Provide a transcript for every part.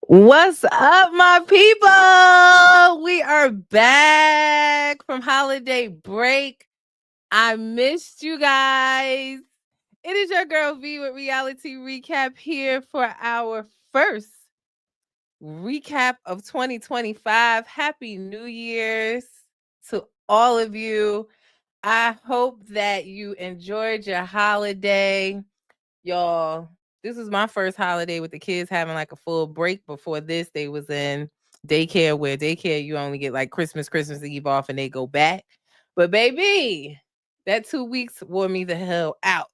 What's up, my people? We are back from holiday break. I missed you guys. It is your girl V with Reality Recap here for our first recap of 2025. Happy New Year's to all of you. I hope that you enjoyed your holiday. Y'all, this was my first holiday with the kids having like a full break. Before this, they was in daycare, where daycare you only get like Christmas Eve off and they go back. But baby, that 2 weeks wore me the hell out.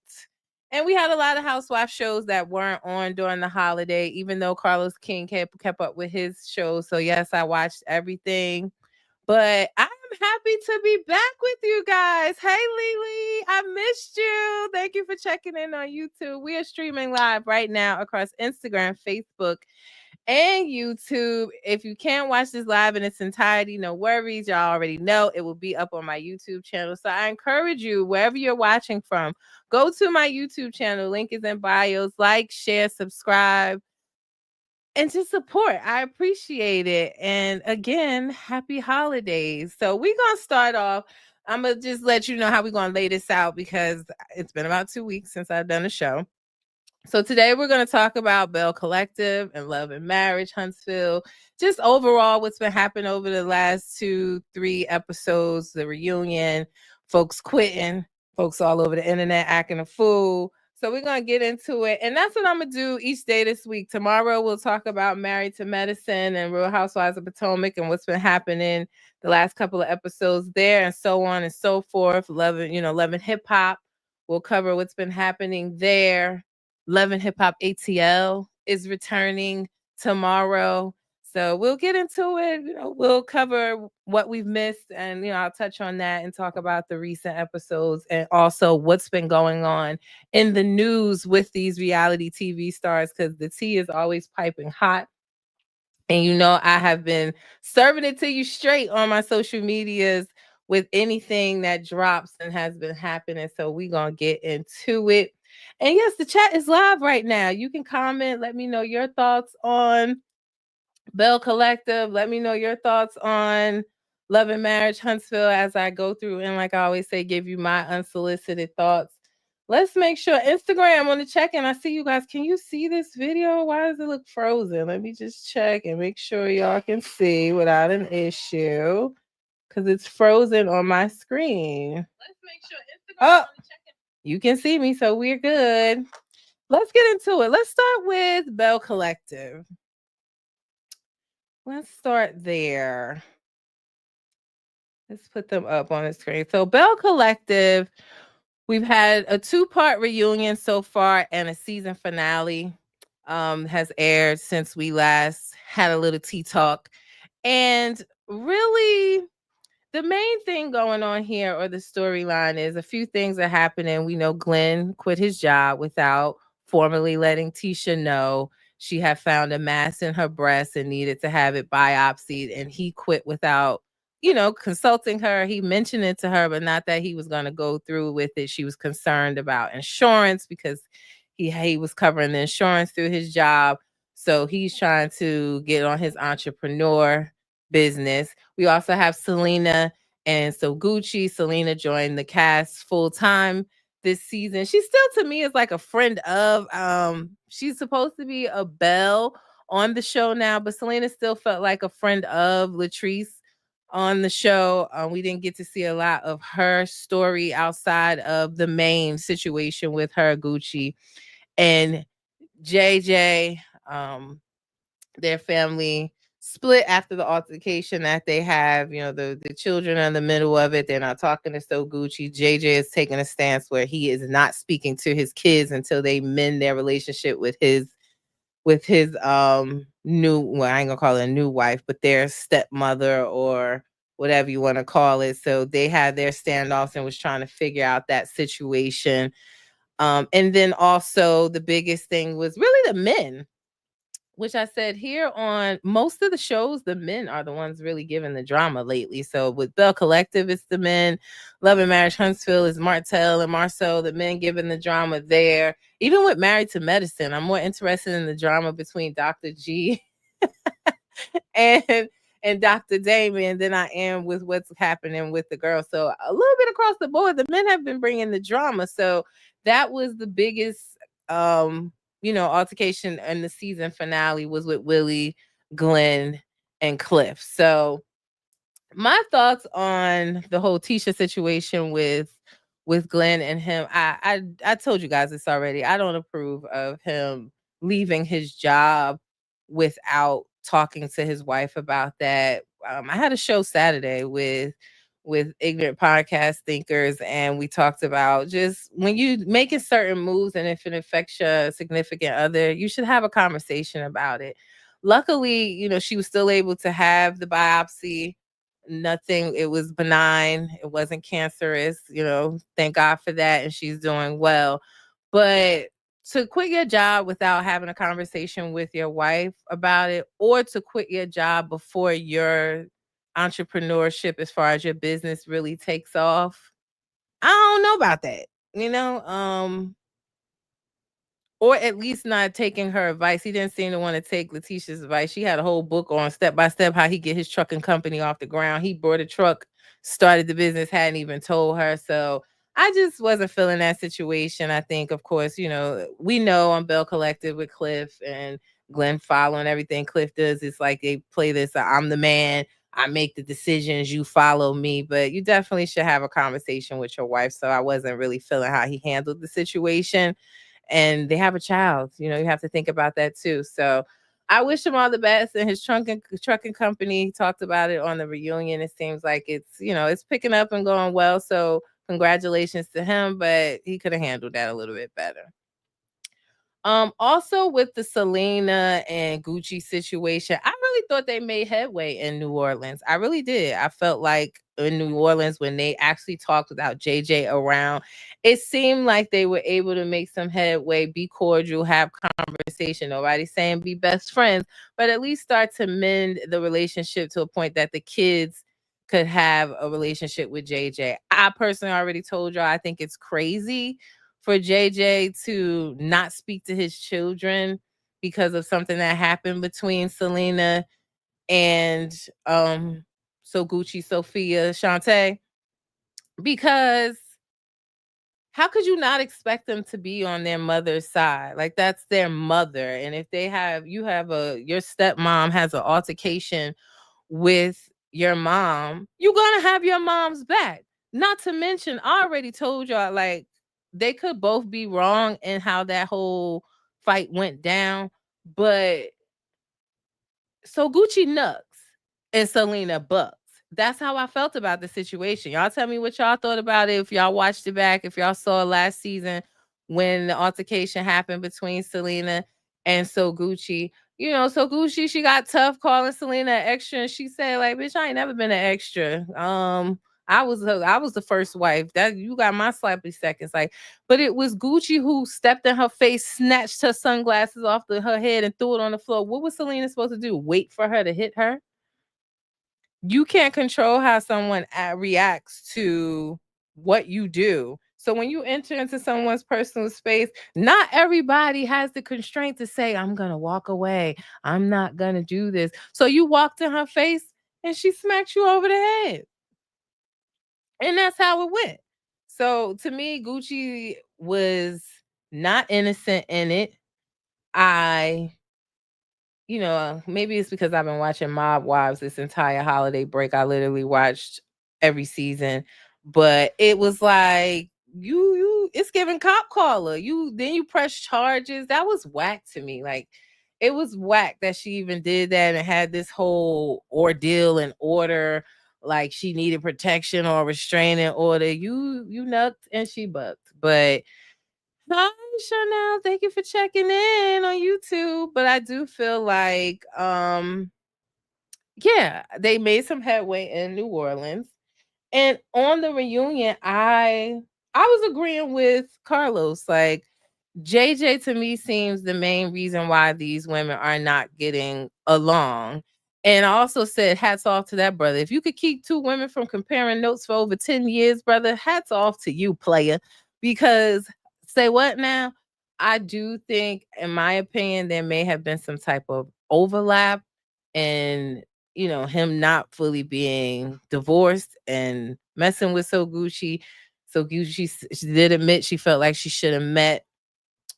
And we had a lot of housewife shows that weren't on during the holiday, even though Carlos King kept up with his shows. So yes, I watched everything. But I'm happy to be back with you guys. Hey, Lily, I missed you. Thank you for checking in on YouTube. We are streaming live right now across Instagram, Facebook, and YouTube. If you can't watch this live in its entirety, no worries. Y'all already know it will be up on my YouTube channel. So I encourage you, wherever you're watching from, go to my YouTube channel. Link is in bios. Like, share, subscribe, and to support. I appreciate it. And again, happy holidays. So we're going to start off. I'm going to just let you know how we're going to lay this out, because it's been about 2 weeks since I've done a show. So today we're going to talk about Belle Collective and Love and Marriage, Huntsville. Just overall what's been happening over the last 2-3 episodes, the reunion, folks quitting, folks all over the internet acting a fool. So we're going to get into it. And that's what I'm going to do each day this week. Tomorrow we'll talk about Married to Medicine and Real Housewives of Potomac and what's been happening the last couple of episodes there, and so on and so forth. Love and Hip Hop. We'll cover what's been happening there. Love and Hip Hop ATL is returning tomorrow. So we'll get into it. We'll cover what we've missed, and I'll touch on that and talk about the recent episodes and also what's been going on in the news with these reality TV stars, because the tea is always piping hot. And I have been serving it to you straight on my social medias with anything that drops and has been happening. So we're going to get into it. And yes, the chat is live right now. You can comment. Let me know your thoughts on Belle Collective. Let me know your thoughts on Love and Marriage Huntsville as I go through. And like I always say, give you my unsolicited thoughts. Let's make sure Instagram on the check-in. I see you guys. Can you see this video? Why does it look frozen? Let me just check and make sure y'all can see without an issue, because it's frozen on my screen. Let's make sure Instagram on the check-in. You can see me, so we're good. Let's get into it. Let's start with Belle Collective. Let's start there. Let's put them up on the screen. So Belle Collective, we've had a 2-part reunion so far, and a season finale has aired since we last had a little tea talk. And really, the main thing going on here, or the storyline, is a few things are happening. We know Glenn quit his job without formally letting Tisha know. She had found a mass in her breast and needed to have it biopsied, and he quit without consulting her. He mentioned it to her, but not that he was going to go through with it. She was concerned about insurance, because he was covering the insurance through his job. So he's trying to get on his entrepreneur business. We also have Selena and so Gucci. Selena joined the cast full time this season. She still, to me, is like a friend of. She's supposed to be a Belle on the show now, but Selena still felt like a friend of Latrice on the show. We didn't get to see a lot of her story outside of the main situation with her, Gucci, and JJ. Their family split after the altercation that they have. The children are in the middle of it. They're not talking to So Gucci. JJ is taking a stance where he is not speaking to his kids until they mend their relationship with his new, well, I ain't gonna call it a new wife, but their stepmother, or whatever you want to call it. So they had their standoffs and was trying to figure out that situation. And then also the biggest thing was really the men, which I said here on most of the shows, the men are the ones really giving the drama lately. So with Belle Collective, it's the men. Love and Marriage Huntsville is Martel and Marceau, the men giving the drama there. Even with Married to Medicine, I'm more interested in the drama between Dr. G and and Dr. Damon than I am with what's happening with the girls. So a little bit across the board, the men have been bringing the drama. So that was the biggest, um, altercation in the season finale was with Willie, Glenn, and Cliff. So my thoughts on the whole Tisha situation with Glenn and him. I told you guys this already. I don't approve of him leaving his job without talking to his wife about that. I had a show Saturday with ignorant podcast thinkers, and we talked about just when you making certain moves and if it affects your significant other, you should have a conversation about it. Luckily, she was still able to have the biopsy. Nothing, it was benign, it wasn't cancerous, thank God for that, and she's doing well. But to quit your job without having a conversation with your wife about it, or to quit your job before your entrepreneurship as far as your business really takes off, I don't know about that. You know, or at least not taking her advice. He didn't seem to want to take Letitia's advice. She had a whole book on step by step how he get his trucking company off the ground. He bought a truck, started the business, hadn't even told her. So I just wasn't feeling that situation. I think, of course, we know on Belle Collective with Cliff and Glenn following everything Cliff does. It's like they play this, I'm the man. I make the decisions, you follow me. But you definitely should have a conversation with your wife. So I wasn't really feeling how he handled the situation, and they have a child. You have to think about that too. So I wish him all the best. And his trucking company talked about it on the reunion. It seems like it's picking up and going well. So congratulations to him, but he could have handled that a little bit better. Also with the Selena and Gucci situation, I really thought they made headway in New Orleans. I really did. I felt like in New Orleans when they actually talked without JJ around, it seemed like they were able to make some headway, be cordial, have conversation. Nobody's saying be best friends, but at least start to mend the relationship to a point that the kids could have a relationship with JJ. I personally already told y'all I think it's crazy for JJ to not speak to his children because of something that happened between Selena and so Gucci, Sophia, Shantae. Because how could you not expect them to be on their mother's side? Like that's their mother. And if your stepmom has an altercation with your mom, you're gonna have your mom's back. Not to mention, I already told y'all, like, they could both be wrong in how that whole fight went down, but so Gucci nucks and Selena bucks. That's how I felt about the situation. Y'all tell me what y'all thought about it. If y'all watched it back, if y'all saw last season when the altercation happened between Selena and So Gucci. So Gucci, she got tough calling Selena an extra, and she said, like, bitch, I ain't never been an extra. I was the first wife. That you got my sloppy seconds. Like, but it was Gucci who stepped in her face, snatched her sunglasses off her head, and threw it on the floor. What was Selena supposed to do? Wait for her to hit her? You can't control how someone reacts to what you do. So when you enter into someone's personal space, not everybody has the constraint to say, I'm going to walk away. I'm not going to do this. So you walked in her face and she smacked you over the head. And that's how it went. So to me, Gucci was not innocent in it. Maybe it's because I've been watching Mob Wives this entire holiday break. I literally watched every season, but it was like it's giving cop caller. You press charges. That was whack to me. Like it was whack that she even did that and had this whole ordeal and order like she needed protection or restraining order. You nucked and she bucked, but hi, Chanel. Thank you for checking in on YouTube. But I do feel like, yeah, they made some headway in New Orleans. And on the reunion, I was agreeing with Carlos. Like JJ to me seems the main reason why these women are not getting along. And I also said, hats off to that brother. If you could keep two women from comparing notes for over 10 years, brother, hats off to you, player. Because say what now? I do think, in my opinion, there may have been some type of overlap and him not fully being divorced and messing with So Gucci. So Gucci, she did admit she felt like she should have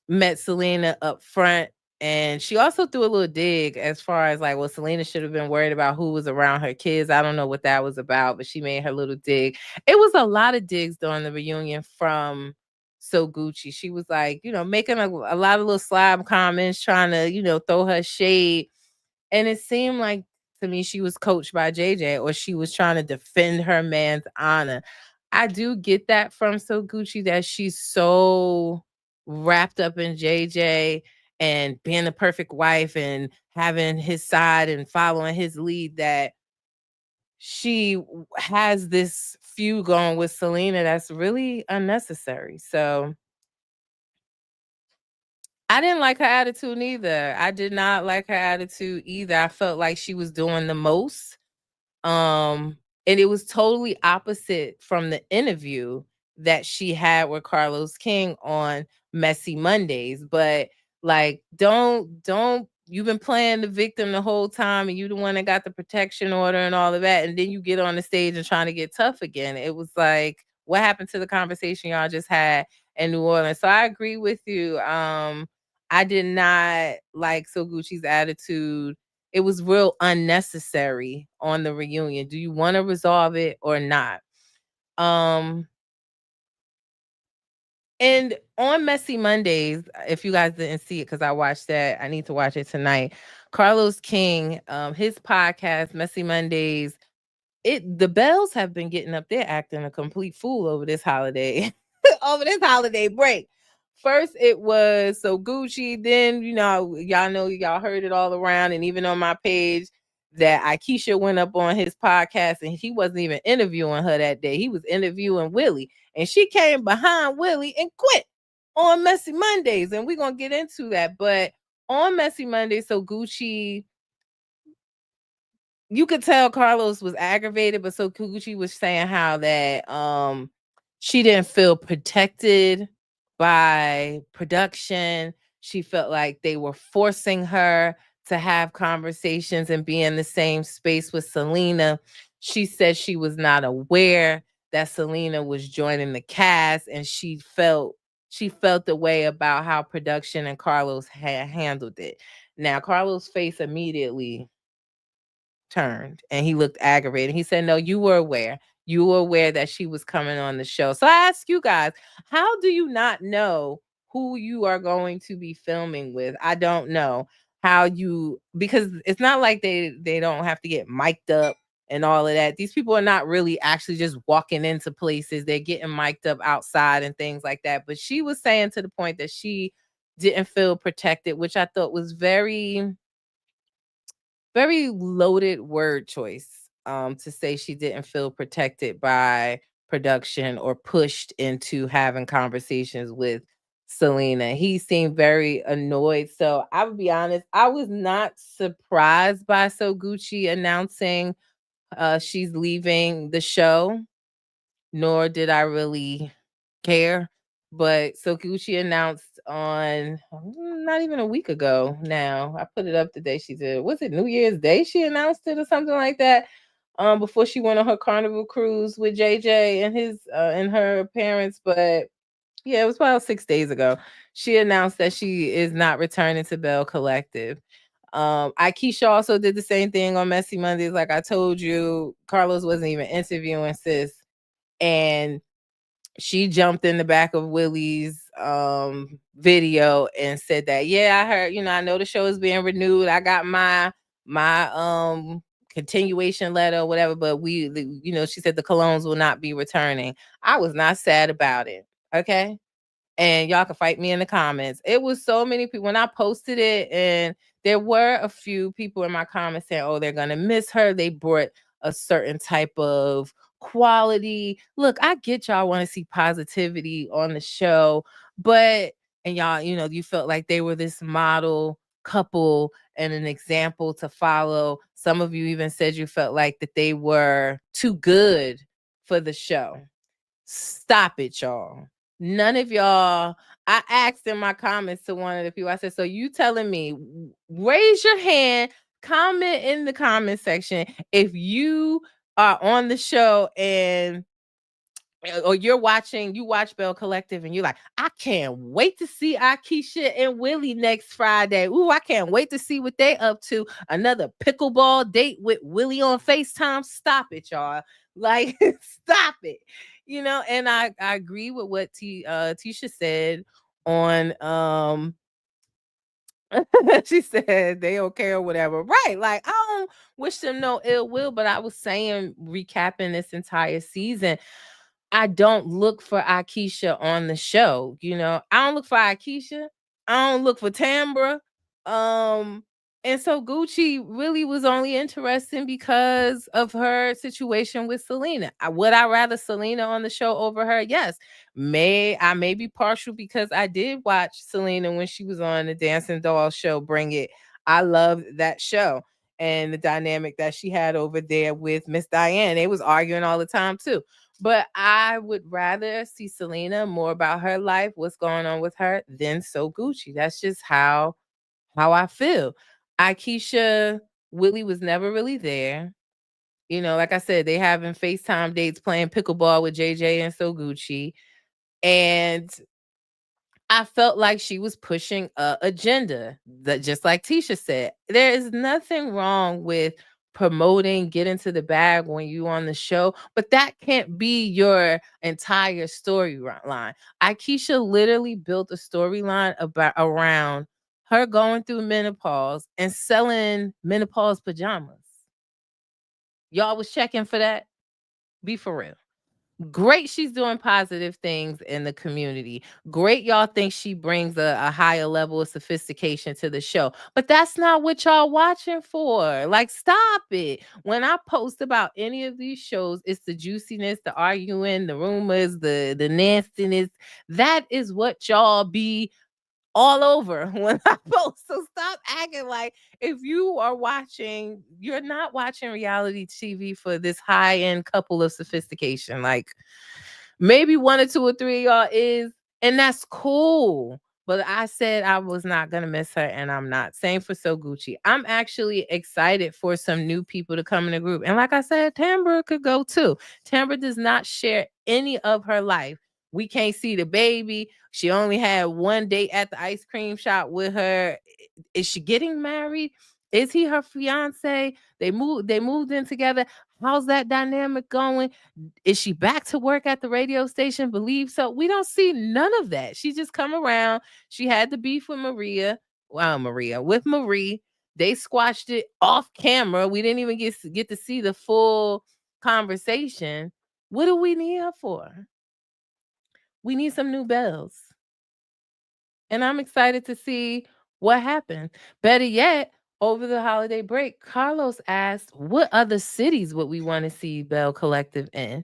met Selena up front. And she also threw a little dig as far as like, well, Selena should have been worried about who was around her kids. I don't know what that was about, but she made her little dig. It was a lot of digs during the reunion from So Gucci. She was like, making a lot of little slab comments, trying to, throw her shade. And it seemed like to me she was coached by JJ, or she was trying to defend her man's honor. I do get that from So Gucci, that she's so wrapped up in JJ and being the perfect wife and having his side and following his lead, that she has this feud going with Selena that's really unnecessary. So I didn't like her attitude neither. I did not like her attitude either. I felt like she was doing the most. Um, and it was totally opposite from the interview that she had with Carlos King on Messy Mondays. But like, don't you've been playing the victim the whole time, and you the one that got the protection order and all of that, and then you get on the stage and trying to get tough again. It was like, what happened to the conversation y'all just had in New Orleans? So I agree with you. I did not like So Gucci's attitude. It was real unnecessary on the reunion. Do you want to resolve it or not? Um, and on Messy Mondays, if you guys didn't see it, because I watched that, I need to watch it tonight. Carlos King, his podcast, Messy Mondays, the Bells have been getting up there acting a complete fool over this holiday, over this holiday break. First, it was So Gucci. Then, y'all know, y'all heard it all around, and even on my page, that Akeisha went up on his podcast, and he wasn't even interviewing her that day. He was interviewing Willie, and she came behind Willie and quit on Messy Mondays, and we're gonna get into that. But on Messy Mondays, So Gucci, you could tell Carlos was aggravated, but So Gucci was saying how that she didn't feel protected by production. She felt like they were forcing her to have conversations and be in the same space with Selena. She said she was not aware that Selena was joining the cast, and she felt the way about how production and Carlos had handled it. Now Carlos' face immediately turned, and he looked aggravated. He said, no, you were aware. You were aware that she was coming on the show. So I ask you guys, how do you not know who you are going to be filming with? I don't know how you, because it's not like they don't have to get mic'd up and all of that. These people are not really actually just walking into places. They're getting mic'd up outside and things like that. But she was saying to the point that she didn't feel protected, which I thought was very loaded word choice, to say she didn't feel protected by production or pushed into having conversations with Selena. He seemed very annoyed. So I would be honest, I was not surprised by So Gucci announcing she's leaving the show, nor did I really care. But so Gucci announced on not even a week ago now. I put it up the day she did. Was it New Year's Day she announced it or something like that? Before she went on her carnival cruise with JJ and his and her parents. But yeah, it was about 6 days ago. She announced that she is not returning to Belle Collective. Akeisha also did the same thing on Messy Mondays. Like I told you, Carlos wasn't even interviewing sis. And she jumped in the back of Willie's video and said that, yeah, I heard, I know the show is being renewed. I got my continuation letter or whatever, but she said the Colognes will not be returning. I was not sad about it. Okay. And y'all can fight me in the comments. It was so many people when I posted it, and there were a few people in my comments saying, oh, they're gonna miss her. They brought a certain type of quality. Look, I get y'all want to see positivity on the show, but and y'all, you felt like they were this model couple and an example to follow. Some of you even said you felt like that they were too good for the show. Stop it, y'all. None of y'all. I asked in my comments to one of the people, I said, so you telling me, raise your hand, comment in the comment section if you are on the show and or you watch Belle Collective and you're like, I can't wait to see Akeisha and Willie next Friday. Ooh, I can't wait to see what they up to. Another pickleball date with Willie on FaceTime. Stop it, y'all. Like, stop it. And I agree with what Tisha said on she said they okay or whatever. Right. Like, I don't wish them no ill will, but I was saying, recapping this entire season, I don't look for Akeisha on the show. I don't look for Akeisha. I don't look for Tambra. Um, and so Gucci really was only interesting because of her situation with Selena. Would I rather Selena on the show over her? Yes. I may be partial because I did watch Selena when she was on the Dancing Doll show, Bring It. I loved that show and the dynamic that she had over there with Miss Diane. They was arguing all the time too. But I would rather see Selena, more about her life, what's going on with her, than So Gucci. That's just how I feel. Akeisha, Willie was never really there. Like I said, they having FaceTime dates playing pickleball with JJ and So Gucci. And I felt like she was pushing a agenda, that just like Tisha said, there is nothing wrong with promoting, get into the bag when you on the show, but that can't be your entire storyline. Akeisha literally built a storyline around her going through menopause and selling menopause pajamas. Y'all was checking for that? Be for real. Great, she's doing positive things in the community. Great, y'all think she brings a higher level of sophistication to the show. But that's not what y'all watching for. Like, stop it. When I post about any of these shows, it's the juiciness, the arguing, the rumors, the nastiness. That is what y'all be all over when I post. So stop acting like if you are watching, you're not watching reality TV for this high end couple of sophistication. Like, maybe one or two or three of y'all is, and that's cool. But I said I was not gonna miss her, and I'm not. Same for So Gucci. I'm actually excited for some new people to come in the group. And like I said, Tambra could go too. Tambra does not share any of her life. We can't see the baby. She only had one date at the ice cream shop with her. Is she getting married? Is he her fiance? They moved in together. How's that dynamic going? Is she back to work at the radio station? Believe so. We don't see none of that. She just come around. She had the beef with with Marie. They squashed it off camera. We didn't even get to see the full conversation. What do we need her for? We need some new bells. And I'm excited to see what happened. Better yet, over the holiday break, Carlos asked, what other cities would we want to see Belle Collective in?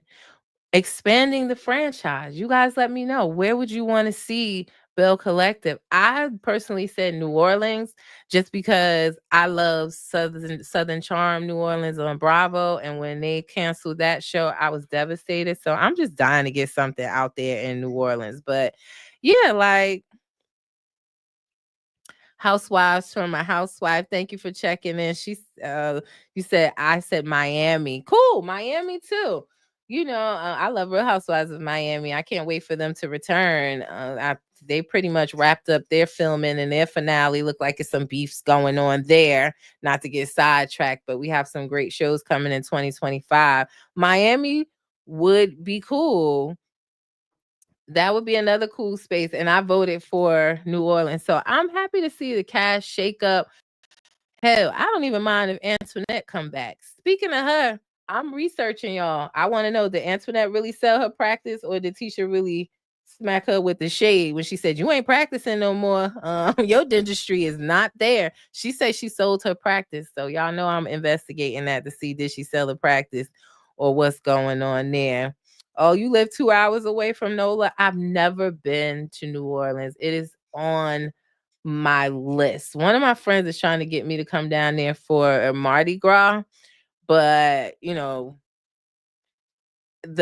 Expanding the franchise. You guys let me know. Where would you want to see Belle Collective? I personally said New Orleans, just because I love Southern Charm New Orleans on Bravo. And when they canceled that show, I was devastated. So I'm just dying to get something out there in New Orleans. But yeah, like, Housewives from a housewife. Thank you for checking in. You said, I said Miami. Cool, Miami too. I love Real Housewives of Miami. I can't wait for them to return. They pretty much wrapped up their filming and their finale. Look like it's some beefs going on there. Not to get sidetracked, but we have some great shows coming in 2025. Miami would be cool. That would be another cool space. And I voted for New Orleans. So I'm happy to see the cast shake up. Hell, I don't even mind if Antoinette come back. Speaking of her, I'm researching, y'all. I want to know, did Antoinette really sell her practice, or did Tisha really smack her with the shade when she said, you ain't practicing no more? Your dentistry is not there. She said she sold her practice. So y'all know I'm investigating that to see, did she sell the practice or what's going on there. Oh, you live 2 hours away from NOLA? I've never been to New Orleans. It is on my list. One of my friends is trying to get me to come down there for a Mardi Gras, but the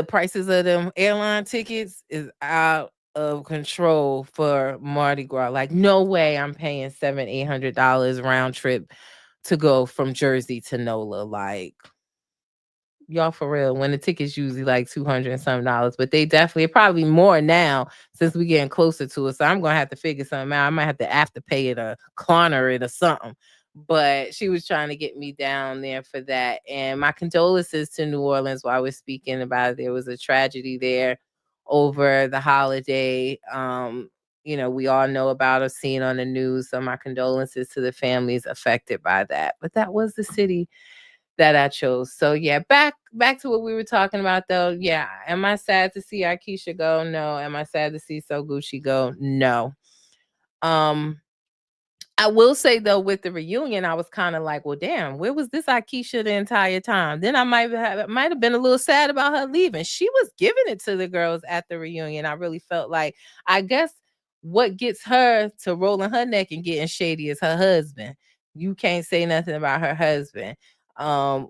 prices of them airline tickets is out of control for Mardi Gras. Like, no way I'm paying $700-800 round trip to go from Jersey to NOLA. Like, y'all for real, when the tickets usually like 200 and some dollars, but they definitely probably more now since we getting closer to it. So I'm gonna have to figure something out. I might have to after-pay it or corner it or something. But she was trying to get me down there for that. And my condolences to New Orleans while we're speaking about it. There was a tragedy there over the holiday. We all know about or seen on the news. So my condolences to the families affected by that. But that was the city that I chose. So yeah, back to what we were talking about though. Yeah, am I sad to see Akeisha go? No. Am I sad to see So Gucci go? No. Um, I will say though, with the reunion, I was kind of like, well, damn, where was this Akeisha the entire time? Then I might have been a little sad about her leaving. She was giving it to the girls at the reunion. I really felt like, I guess what gets her to rolling her neck and getting shady is her husband. You can't say nothing about her husband.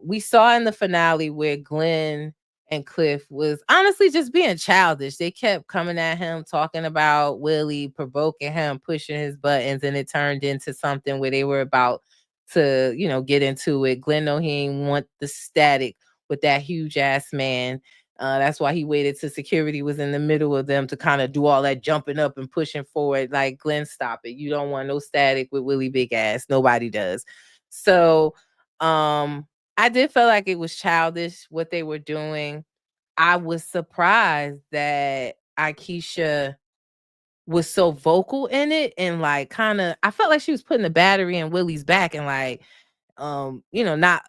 We saw in the finale where Glenn and Cliff was honestly just being childish. They kept coming at him, talking about Willie, provoking him, pushing his buttons, and it turned into something where they were about to, get into it. Glenn know he ain't want the static with that huge ass man. That's why he waited till security was in the middle of them to kind of do all that jumping up and pushing forward. Like, Glenn, stop it. You don't want no static with Willie big ass. Nobody does. So I did feel like it was childish what they were doing. I was surprised that Akeisha was so vocal in it and like kind of I felt like she was putting the battery in Willie's back and like not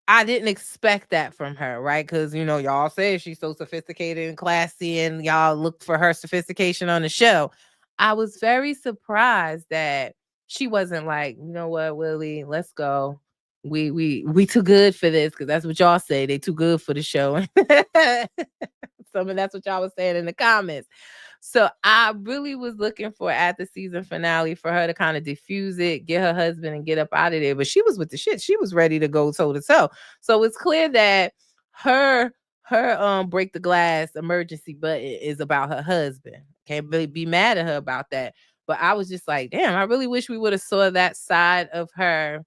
I didn't expect that from her, right? Because y'all say she's so sophisticated and classy and y'all look for her sophistication on the show. I was very surprised that she wasn't like, you know what, Willie, let's go. We too good for this because that's what y'all say. They too good for the show. Some of that's what y'all was saying in the comments. So I really was looking for at the season finale for her to kind of diffuse it, get her husband and get up out of there. But she was with the shit. She was ready to go toe to toe. So it's clear that her break the glass emergency button is about her husband. Can't really be mad at her about that. But I was just like, damn, I really wish we would have saw that side of her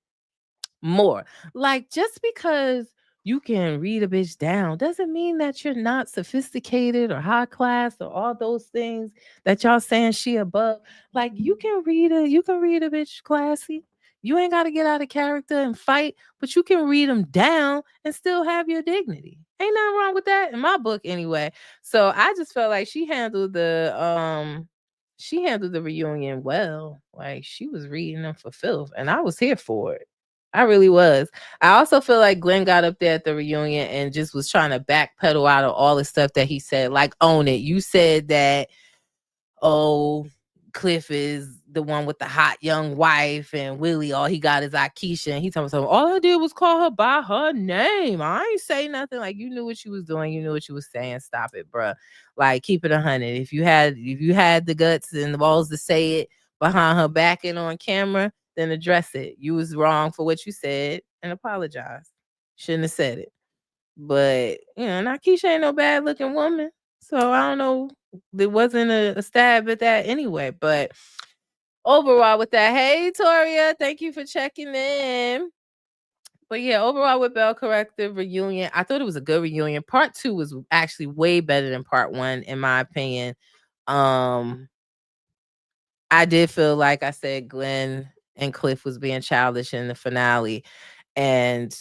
more. Like, just because you can read a bitch down doesn't mean that you're not sophisticated or high class or all those things that y'all saying she above. Like, you can read a bitch classy. You ain't got to get out of character and fight, but you can read them down and still have your dignity. Ain't nothing wrong with that in my book anyway. So I just felt like she handled the reunion well. Like, she was reading them for filth and I was here for it. I really was. I also feel like Glenn got up there at the reunion and just was trying to backpedal out of all the stuff that he said. Like, own it. You said that, oh, Cliff is the one with the hot young wife, and Willie, all he got is Akeisha. And he told me something. All I did was call her by her name. I ain't say nothing. Like, you knew what you was doing. You knew what you was saying. Stop it, bruh. Like, keep it 100. If you had the guts and the balls to say it behind her back and on camera, then address it. You was wrong for what you said and apologize. Shouldn't have said it. But Nakisha ain't no bad looking woman. So I don't know. There wasn't a stab at that anyway. But overall with that, hey Toria, thank you for checking in. But yeah, overall with Belle Collective reunion, I thought it was a good reunion. Part 2 was actually way better than part 1, in my opinion. I did feel like I said Glenn and Cliff was being childish in the finale. And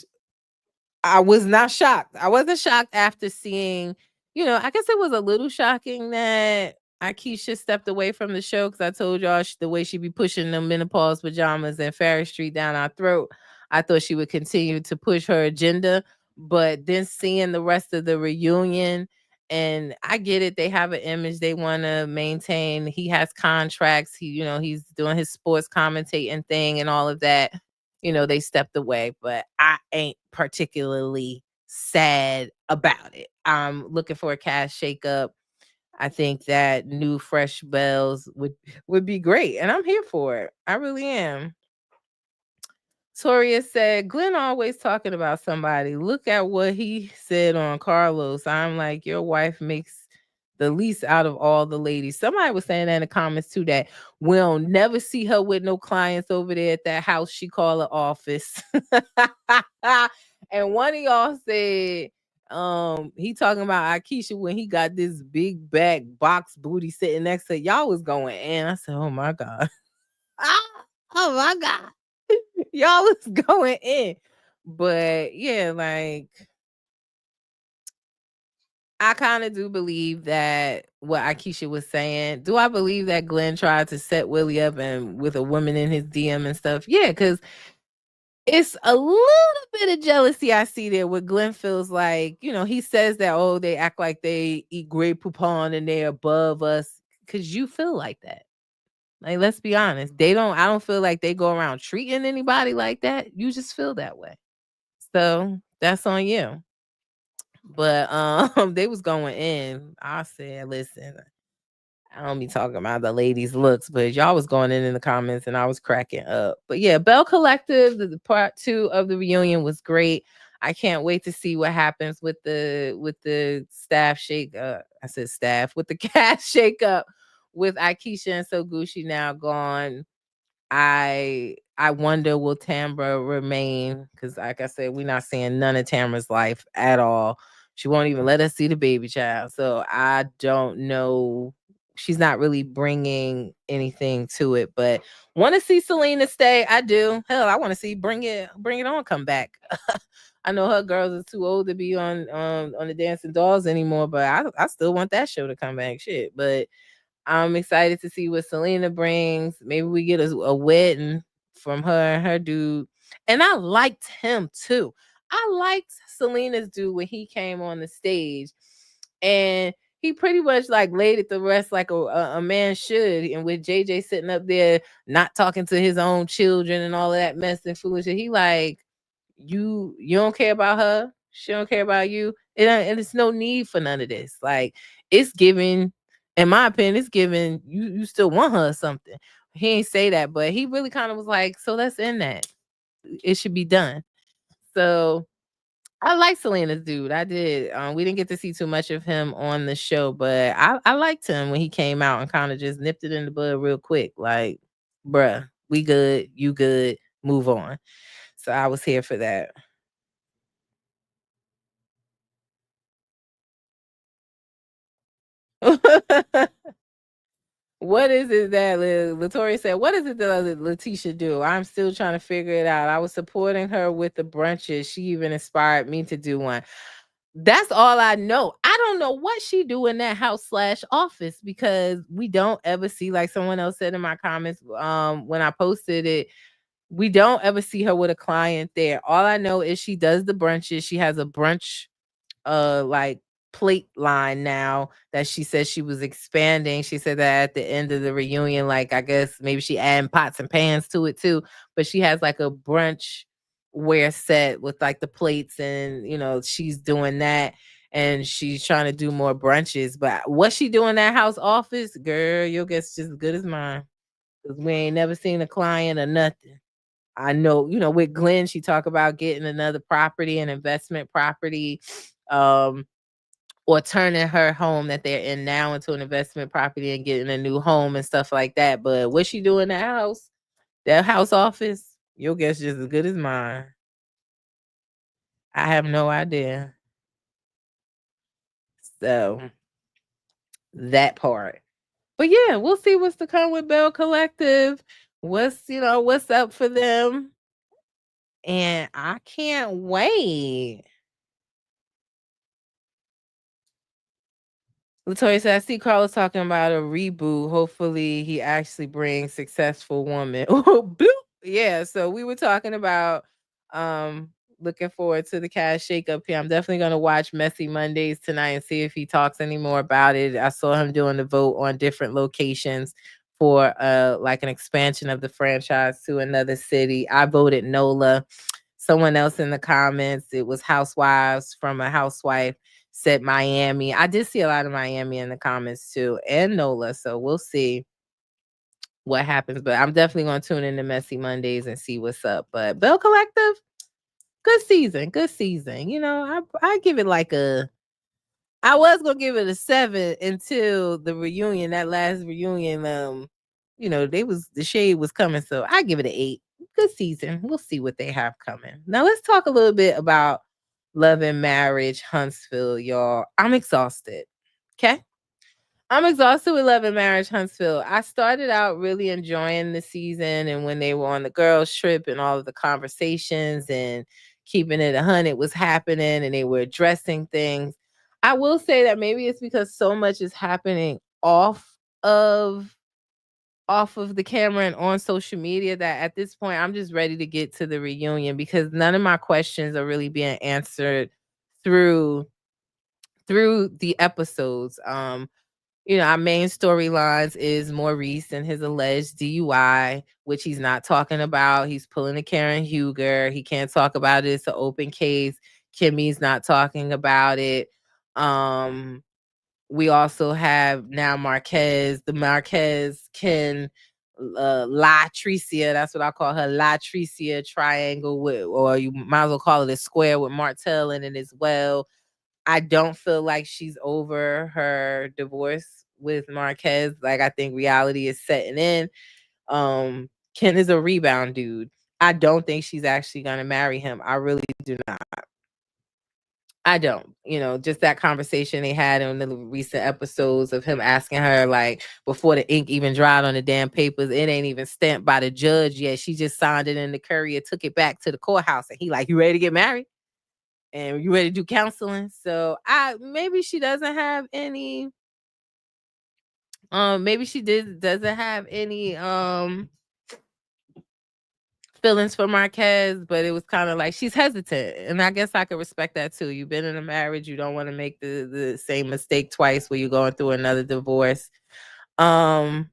I was not shocked. I wasn't shocked after seeing, I guess it was a little shocking that Akeisha stepped away from the show because I told y'all the way she be pushing them menopause pajamas and Ferris Street down our throat. I thought she would continue to push her agenda. But then seeing the rest of the reunion, and I get it, they have an image they want to maintain. He has contracts. He's doing his sports commentating thing and all of that. They stepped away, but I ain't particularly sad about it. I'm looking for a cast shakeup. I think that new fresh bells would be great, and I'm here for it. I really am. Toria said, Glenn always talking about somebody. Look at what he said on Carlos. I'm like, your wife makes the least out of all the ladies. Somebody was saying that in the comments too, that we'll never see her with no clients over there at that house she call her office. And one of y'all said, he talking about Akeisha when he got this big back box booty sitting next to y'all was going in. I said, oh my God. Oh my God. Y'all was going in. But yeah, like I kind of do believe that what Akeisha was saying. Do I believe that Glenn tried to set Willie up and with a woman in his DM and stuff? Yeah, because it's a little bit of jealousy I see there where Glenn feels like, he says that, oh, they act like they eat Grey Poupon and they're above us because you feel like that. Like, let's be honest. I don't feel like they go around treating anybody like that. You just feel that way. So that's on you. But they was going in. I said, listen, I don't be talking about the ladies' looks, but y'all was going in the comments and I was cracking up. But yeah, Belle Collective, the part 2 of the reunion was great. I can't wait to see what happens with the staff shake. I said staff with the cast shake up with Akeisha and So Gucci now gone. I wonder will Tambra remain? Because like I said, we're not seeing none of Tamra's life at all. She won't even let us see the baby child. So I don't know. She's not really bringing anything to it, but want to see Selena stay. I do. Hell, I want to see bring it on, come back. I know her girls are too old to be on the Dancing Dolls anymore, but I still want that show to come back. Shit, but I'm excited to see what Selena brings. Maybe we get a wedding from her and her dude. And I liked him too. I liked Selena's dude when he came on the stage. And he pretty much like laid it to rest like a man should. And with JJ sitting up there not talking to his own children and all of that mess and foolishness, he like, you don't care about her. She don't care about you. And it's no need for none of this. Like it's giving, in my opinion, it's giving you still want her or something. He ain't say that, but he really kind of was like, so let's end that. It should be done. So I like Selena's dude. I did. We didn't get to see too much of him on the show, but I liked him when he came out and kind of just nipped it in the bud real quick. Like, bruh, we good, you good, move on. So I was here for that. What is it that Latoya said? What is it that Letitia do? I'm still trying to figure it out. I was supporting her with the brunches. She even inspired me to do one. That's all I know. I don't know what she do in that house slash office because we don't ever see, like someone else said in my comments, when I posted it, we don't ever see her with a client there. All I know is she does the brunches. She has a brunch like plate line now that she said she was expanding. She said that at the end of the reunion, like I guess maybe she adding pots and pans to it too. But she has like a brunch ware set with like the plates and she's doing that and she's trying to do more brunches. But what she do in that house office, girl, your guess is just as good as mine. Cause we ain't never seen a client or nothing. I know, with Glenn, she talk about getting another property, an investment property. Or turning her home that they're in now into an investment property and getting a new home and stuff like that. But what she do in that house office, your guess just as good as mine. I have no idea. So that part. But yeah, we'll see what's to come with Belle Collective. What's up for them. And I can't wait. Latoya said, I see Carlos talking about a reboot. Hopefully, he actually brings successful woman. Bloop. Yeah, so we were talking about looking forward to the cast shakeup here. I'm definitely gonna watch Messy Mondays tonight and see if he talks any more about it. I saw him doing the vote on different locations for like an expansion of the franchise to another city. I voted NOLA. Someone else in the comments, it was Housewives from a housewife said Miami. I did see a lot of Miami in the comments too, and NOLA. So we'll see what happens. But I'm definitely going to tune in to Messy Mondays and see what's up. But Belle Collective, good season, good season. I give it like I was gonna give it a 7 until the reunion, that last reunion. The shade was coming, so I give it an 8. Good season. We'll see what they have coming. Now let's talk a little bit about Love and Marriage Huntsville, y'all. I'm exhausted. Okay. I'm exhausted with Love and Marriage Huntsville. I started out really enjoying the season, and when they were on the girls' trip and all of the conversations and keeping it 100 was happening and they were addressing things. I will say that maybe it's because so much is happening of off of the camera and on social media that at this point I'm just ready to get to the reunion because none of my questions are really being answered through the episodes. Our main storylines is Maurice and his alleged DUI, which he's not talking about. He's pulling a Karen Huger. He can't talk about it. It's an open case. Kimmy's not talking about it. We also have now Marquez. The Marquez can Latricia, that's what I call her, Latricia triangle with, or you might as well call it a square with Martel in it as well. I don't feel like she's over her divorce with Marquez. Like I think reality is setting in. Ken is a rebound dude. I don't think she's actually gonna marry him. I really do not. I don't. Just that conversation they had in the recent episodes of him asking her, like, before the ink even dried on the damn papers, it ain't even stamped by the judge yet. She just signed it in the courier, took it back to the courthouse, and he like, you ready to get married? And you ready to do counseling? So maybe she doesn't have any maybe she doesn't have any feelings for Marquez, but it was kind of like she's hesitant. And I guess I could respect that too. You've been in a marriage, you don't want to make the same mistake twice where you're going through another divorce. And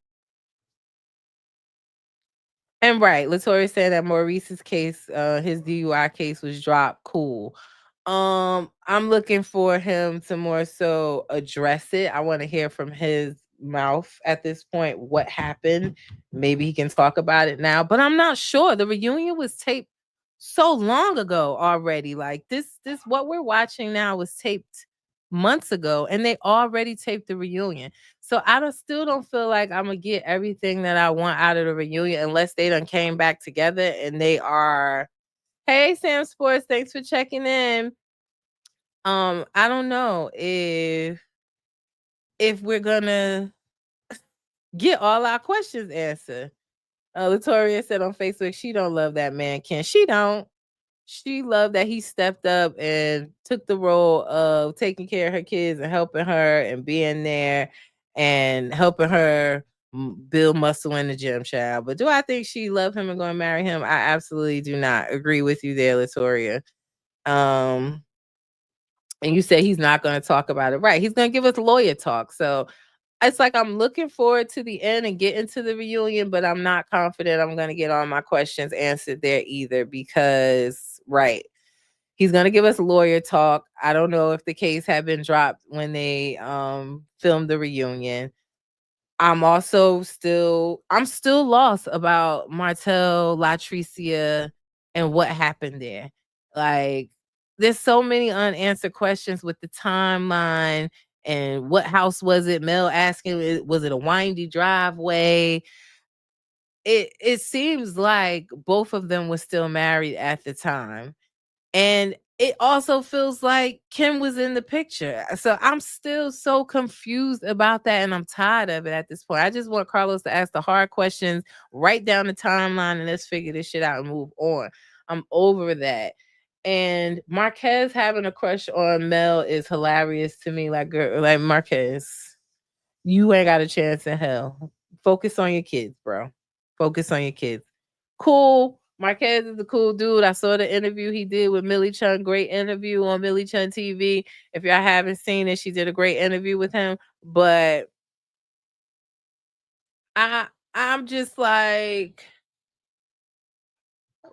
right, Latoya said that Maurice's case, his DUI case was dropped. Cool. I'm looking for him to more so address it. I want to hear from his mouth at this point what happened. Maybe he can talk about it now, but I'm not sure. The reunion was taped so long ago already. Like this what we're watching now was taped months ago and they already taped the reunion. So still don't feel like I'm gonna get everything that I want out of the reunion unless they done came back together and they are. Hey Sam Sports, thanks for checking in. I don't know if we're gonna get all our questions answered. Latoria said on Facebook she don't love that man, Ken. She don't. She loved that he stepped up and took the role of taking care of her kids and helping her and being there and helping her build muscle in the gym, child. But do I think she loved him and going to marry him? I absolutely do not agree with you there, Latoria. And you say he's not going to talk about it. Right. He's going to give us lawyer talk. So it's like I'm looking forward to the end and getting to the reunion, but I'm not confident I'm going to get all my questions answered there either because, right, he's going to give us lawyer talk. I don't know if the case had been dropped when they filmed the reunion. I'm still lost about Martel, Latricia, and what happened there. Like, there's so many unanswered questions with the timeline and what house was it? Mel asking, was it a windy driveway? It seems like both of them were still married at the time. And it also feels like Kim was in the picture. So I'm still so confused about that and I'm tired of it at this point. I just want Carlos to ask the hard questions, write down the timeline, and let's figure this shit out and move on. I'm over that. And Marquez having a crush on Mel is hilarious to me. Like, girl, like Marquez, you ain't got a chance in hell. Focus on your kids, bro. Focus on your kids. Cool. Marquez is a cool dude. I saw the interview he did with Millie Chun. Great interview on Millie Chun TV. If y'all haven't seen it, she did a great interview with him. But I'm just like,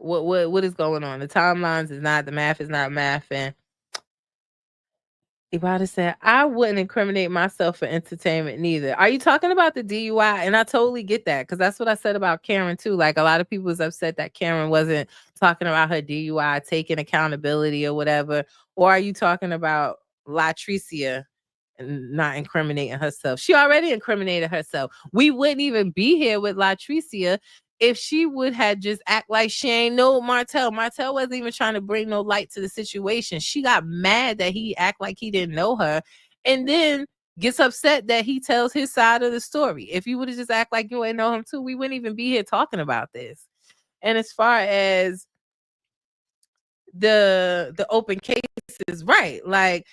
what is going on? The timelines is not, the math is not math, and Ibada said, I wouldn't incriminate myself for entertainment neither. Are you talking about the DUI? And I totally get that because that's what I said about Karen too. Like a lot of people was upset that Karen wasn't talking about her DUI, taking accountability or whatever. Or are you talking about Latricia not incriminating herself. She already incriminated herself. We wouldn't even be here with Latricia if she would have just act like she ain't know Martel. Martel wasn't even trying to bring no light to the situation. She got mad that he act like he didn't know her, and then gets upset that he tells his side of the story. If you would have just act like you ain't know him too, we wouldn't even be here talking about this. And as far as the open cases, right? Like,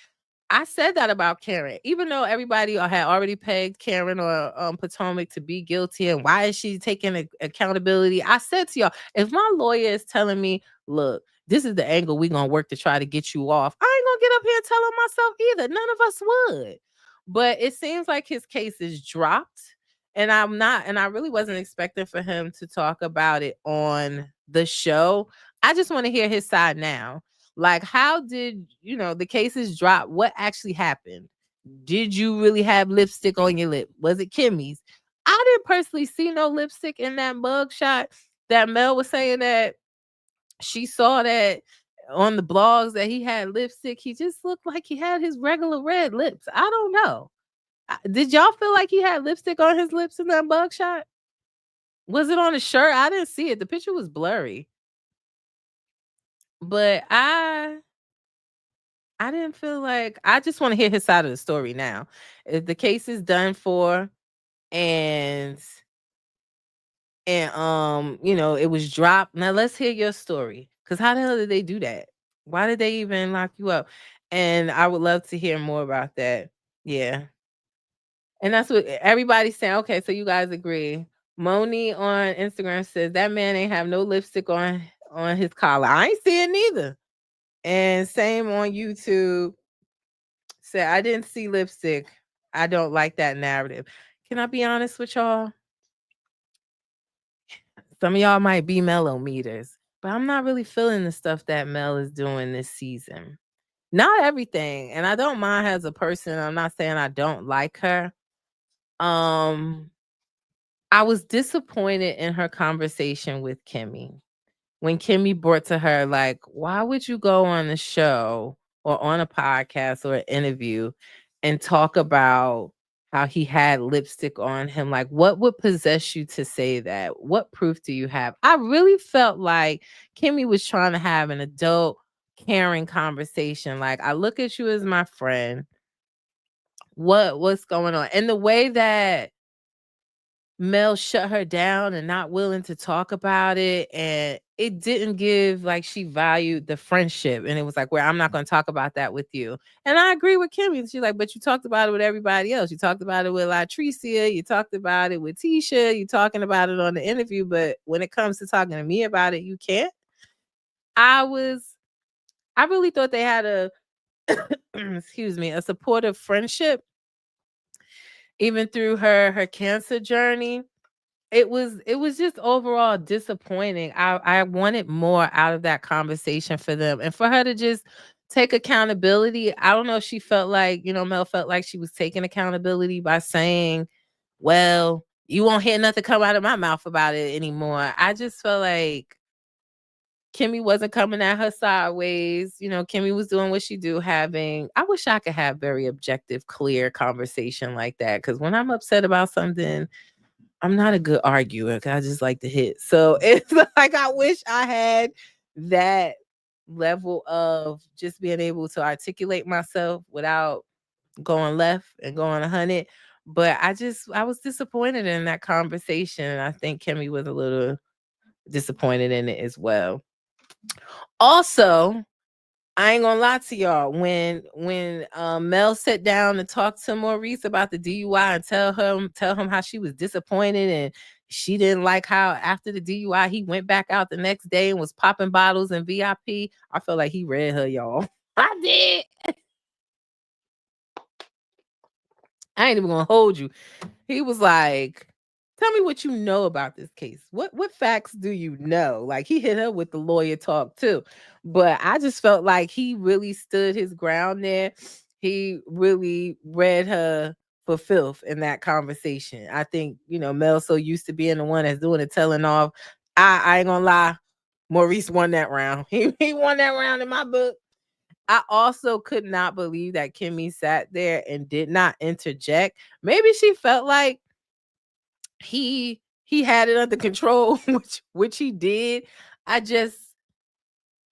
I said that about Karen, even though everybody had already pegged Karen or Potomac to be guilty, and why is she taking accountability? I said to y'all, if my lawyer is telling me, look, this is the angle we're gonna work to try to get you off, I ain't gonna get up here and tell him myself either. None of us would. But it seems like his case is dropped, and I really wasn't expecting for him to talk about it on the show. I just want to hear his side now. Like, how did the cases drop? What actually happened? Did you really have lipstick on your lip? Was it Kimmy's? I didn't personally see no lipstick in that mug shot that Mel was saying that she saw that on the blogs that he had lipstick. He just looked like he had his regular red lips. I don't know. Did y'all feel like he had lipstick on his lips in that mug shot? Was it on his shirt? I didn't see it. The picture was blurry. But I didn't feel like, I just want to hear his side of the story now. If the case is done for, and it was dropped. Now let's hear your story. Cause how the hell did they do that? Why did they even lock you up? And I would love to hear more about that. Yeah. And that's what everybody's saying. Okay, so you guys agree. Moni on Instagram says that man ain't have no lipstick on his collar. I ain't see it neither. And same on YouTube. Said I didn't see lipstick. I don't like that narrative. Can I be honest with y'all? Some of y'all might be mellow meters, but I'm not really feeling the stuff that Mel is doing this season. Not everything. And I don't mind her as a person. I'm not saying I don't like her. I was disappointed in her conversation with Kimmy. When Kimmy brought to her, like, why would you go on a show or on a podcast or an interview and talk about how he had lipstick on him? Like, what would possess you to say that? What proof do you have? I really felt like Kimmy was trying to have an adult, caring conversation. Like, I look at you as my friend. What's going on? And the way that Mel shut her down and not willing to talk about it, and it didn't give, like, she valued the friendship, and it was like, well, I'm not going to talk about that with you. And I agree with Kimmy. She's like, but you talked about it with everybody else. You talked about it with Latricia, you talked about it with Tisha, you talking about it on the interview, but when it comes to talking to me about it, you can't. I really thought they had a excuse me, a supportive friendship even through her cancer journey. It was just overall disappointing. I wanted more out of that conversation for them, and for her to just take accountability. I don't know if she felt like, Mel felt like she was taking accountability by saying, well, you won't hear nothing come out of my mouth about it anymore. I just felt like Kimmy wasn't coming at her sideways. Kimmy was doing what she do, I wish I could have very objective, clear conversation like that. Cause when I'm upset about something, I'm not a good arguer. I just like to hit. So it's like, I wish I had that level of just being able to articulate myself without going left and going 100. But I was disappointed in that conversation. And I think Kimmy was a little disappointed in it as well. Also, I ain't gonna lie to y'all. When Mel sat down and talked to Maurice about the DUI and tell him how she was disappointed and she didn't like how after the DUI he went back out the next day and was popping bottles in VIP. I felt like he read her, y'all. I did. I ain't even gonna hold you. He was like, tell me what you know about this case. What facts do you know? Like, he hit her with the lawyer talk too. But I just felt like he really stood his ground there. He really read her for filth in that conversation. I think, Mel's so used to being the one that's doing the telling off. I ain't gonna lie. Maurice won that round. He won that round in my book. I also could not believe that Kimmy sat there and did not interject. Maybe she felt like he had it under control, which he did. I just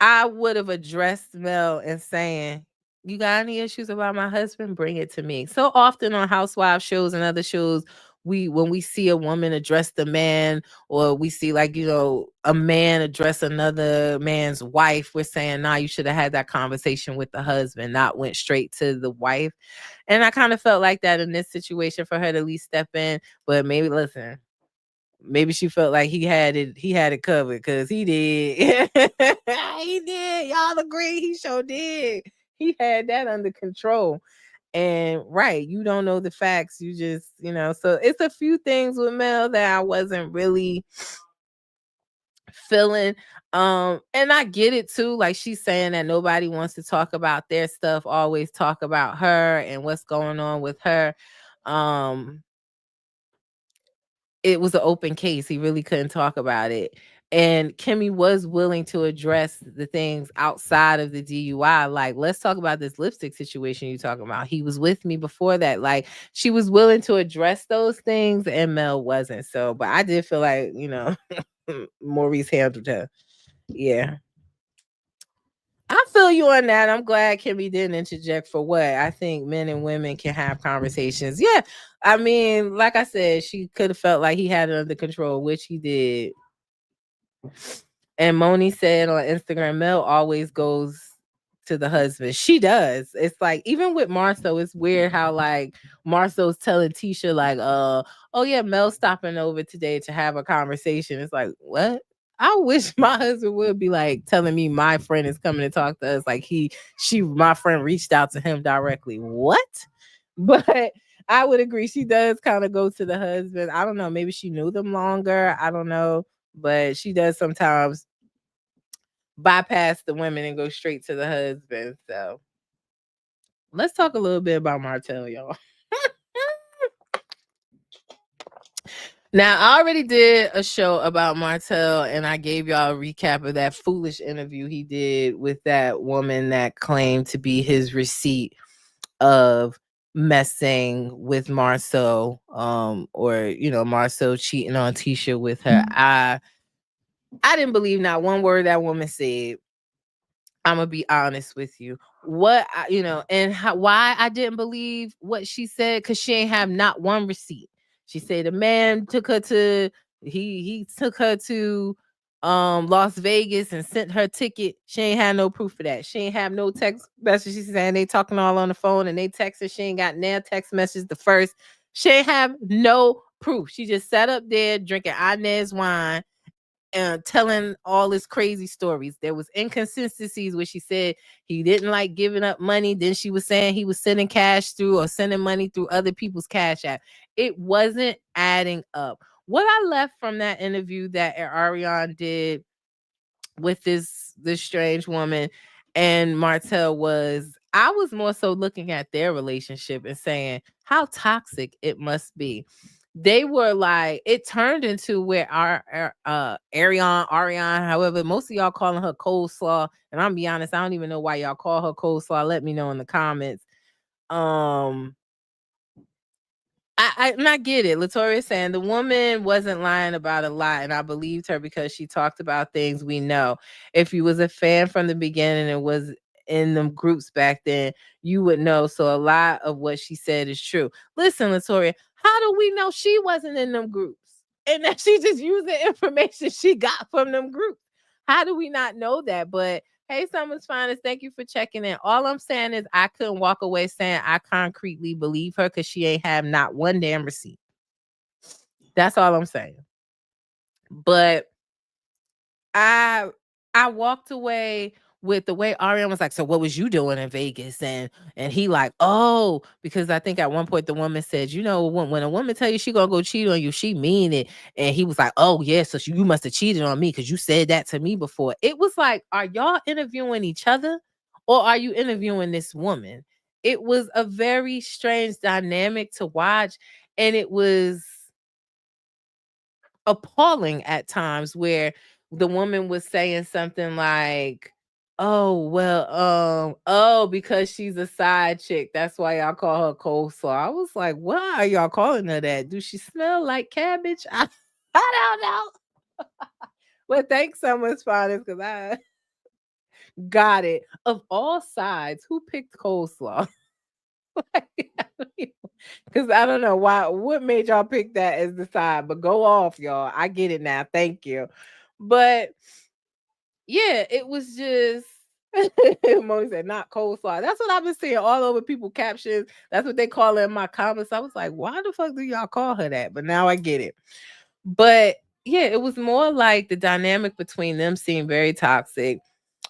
I would have addressed Mel and saying, "You got any issues about my husband? Bring it to me." So often on housewife shows and other shows, when we see a woman address the man, or we see, like, a man address another man's wife, we're saying, "Nah, you should have had that conversation with the husband, not went straight to the wife." And I kind of felt like that in this situation for her to at least step in. But maybe, listen, maybe she felt like he had it covered, because he did. He did. Y'all agree? He sure did. He had that under control. And right, you don't know the facts. You just, so it's a few things with Mel that I wasn't really feeling. And I get it too. Like, she's saying that nobody wants to talk about their stuff, always talk about her and what's going on with her. Um, it was an open case. He really couldn't talk about it. And Kimmy was willing to address the things outside of the DUI. Like, let's talk about this lipstick situation you're talking about. He was with me before that. Like, she was willing to address those things, and Mel wasn't. So, but I did feel like, Maurice handled her. Yeah. I feel you on that. I'm glad Kimmy didn't interject. For what? I think men and women can have conversations. Yeah. I mean, like I said, she could have felt like he had it under control, which he did. And Moni said on Instagram, Mel always goes to the husband. She does. It's like, even with Marceau, it's weird how, like, Marceau's telling Tisha, like, oh yeah, Mel's stopping over today to have a conversation. It's like, what? I wish my husband would be like telling me my friend is coming to talk to us. Like, my friend reached out to him directly. What? But I would agree. She does kind of go to the husband. I don't know. Maybe she knew them longer. I don't know. But she does sometimes bypass the women and go straight to the husband. So let's talk a little bit about Martel, y'all. Now, I already did a show about Martel, and I gave y'all a recap of that foolish interview he did with that woman that claimed to be his receipt of messing with Marceau, or Marceau cheating on Tisha with her. I didn't believe not one word that woman said. I'm gonna be honest with you. And why I didn't believe what she said, because she ain't have not one receipt. She said the man took her to he took her to Las Vegas and sent her ticket. She ain't had no proof of that. She ain't have no text message. She's saying they talking all on the phone and they text her. She ain't got no text message the first. She ain't have no proof. She just sat up there drinking Inez wine and telling all his crazy stories. There was inconsistencies where she said he didn't like giving up money. Then she was saying he was sending cash through, or sending money through other people's cash app. It wasn't adding up. What I left from that interview that Ariane did with this strange woman and Martel was, I was more so looking at their relationship and saying how toxic it must be. They were like, it turned into where Ariane, however, most of y'all calling her coleslaw, and I'm be honest, I don't even know why y'all call her coleslaw. Let me know in the comments. And I get it. Latoya saying the woman wasn't lying about a lot, and I believed her because she talked about things we know. If you was a fan from the beginning and was in them groups back then, you would know. So a lot of what she said is true. Listen, Latoya, how do we know she wasn't in them groups and that she just used the information she got from them groups? How do we not know that? But hey, Summer's Finest, thank you for checking in. All I'm saying is I couldn't walk away saying I concretely believe her, because she ain't have not one damn receipt. That's all I'm saying. But I walked away with the way Ariane was like, so what was you doing in Vegas? And he like, oh, because I think at one point the woman said, when a woman tell you she gonna go cheat on you, she mean it. And he was like, oh yeah, so you must have cheated on me because you said that to me before. It was like, are y'all interviewing each other, or are you interviewing this woman? It was a very strange dynamic to watch, and it was appalling at times, where the woman was saying something like, Oh, well, oh, because she's a side chick. That's why y'all call her coleslaw. I was like, why are y'all calling her that? Do she smell like cabbage? I don't know. Well, thanks so much, Spiders, because I got it. Of all sides, who picked coleslaw? Because I don't know why. What made y'all pick that as the side? But go off, y'all. I get it now. Thank you. But yeah, it was just Moni said not coleslaw. That's what I've been seeing all over people captions. That's what they call it in my comments. I was like, why the fuck do y'all call her that? But now I get it. But yeah, it was more like the dynamic between them seemed very toxic.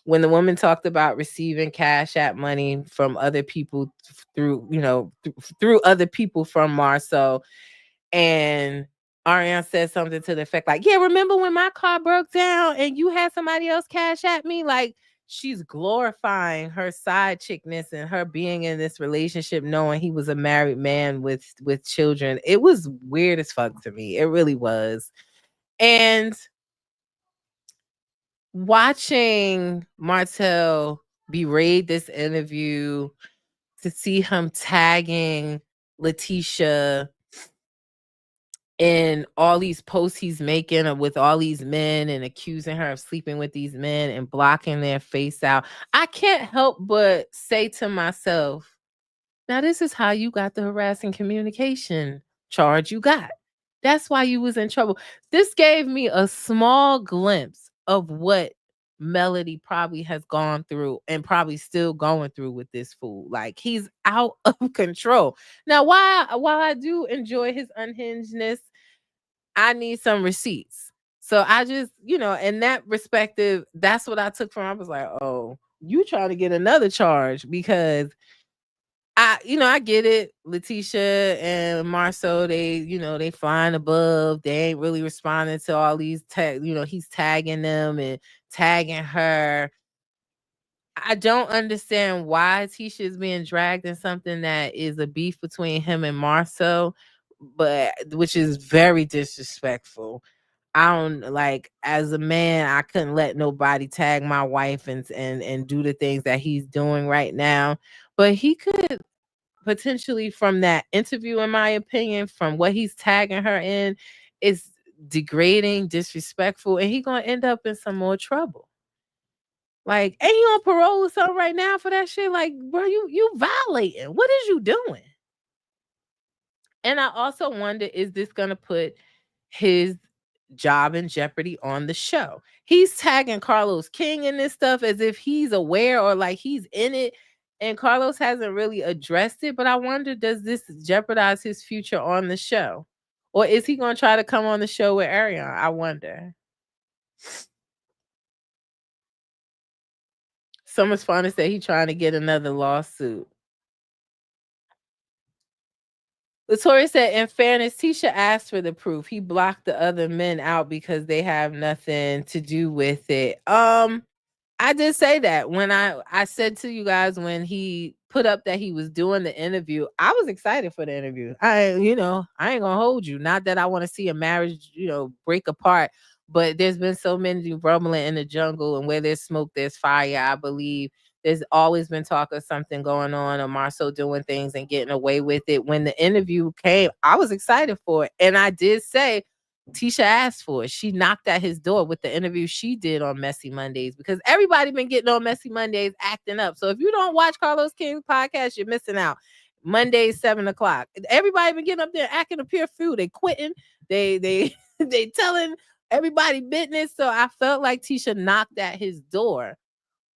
When the woman talked about receiving cash app money from other people through, through other people from Marceau, and Ariane said something to the effect like, yeah, remember when my car broke down and you had somebody else cash at me? Like, she's glorifying her side chickness and her being in this relationship knowing he was a married man with children. It was weird as fuck to me. It really was. And watching Martel berate this interview, to see him tagging Letitia and all these posts he's making with all these men and accusing her of sleeping with these men and blocking their face out. I can't help but say to myself, now this is how you got the harassing communication charge you got. That's why you was in trouble. This gave me a small glimpse of what Melody probably has gone through and probably still going through with this fool. Like, he's out of control. Now, while I do enjoy his unhingedness, I need some receipts. So I just, in that perspective, that's what I took from. I was like, oh, you trying to get another charge because I get it. Letitia and Marceau, they flying above. They ain't really responding to all these he's tagging them and tagging her. I don't understand why Tisha is being dragged in something that is a beef between him and Marceau, but which is very disrespectful. I don't like, as a man, I couldn't let nobody tag my wife and do the things that he's doing right now. But he could potentially, from that interview, in my opinion, from what he's tagging her in, is degrading, disrespectful, and he gonna end up in some more trouble. Like, ain't he on parole or something right now for that shit? Like, bro, you violating. What is you doing? And I also wonder, is this gonna put his job in jeopardy on the show? He's tagging Carlos King in this stuff as if he's aware or like he's in it. And Carlos hasn't really addressed it. But I wonder, does this jeopardize his future on the show? Or is he gonna try to come on the show with Ariane? I wonder. Someone's fun to say he trying to get another lawsuit. Latoya said, in fairness, Tisha asked for the proof. He blocked the other men out because they have nothing to do with it. I did say that when I said to you guys when he put up that he was doing the interview, I was excited for the interview. I ain't gonna hold you. Not that I want to see a marriage, break apart, but there's been so many rumbling in the jungle, and where there's smoke, there's fire. I believe there's always been talk of something going on, or Marceau doing things and getting away with it. When the interview came, I was excited for it, and I did say Tisha asked for it. She knocked at his door with the interview she did on Messy Mondays, because everybody been getting on Messy Mondays acting up. So if you don't watch Carlos King's podcast, you're missing out. Mondays, 7:00. Everybody been getting up there acting a pure fool. They quitting. They they telling everybody business. So I felt like Tisha knocked at his door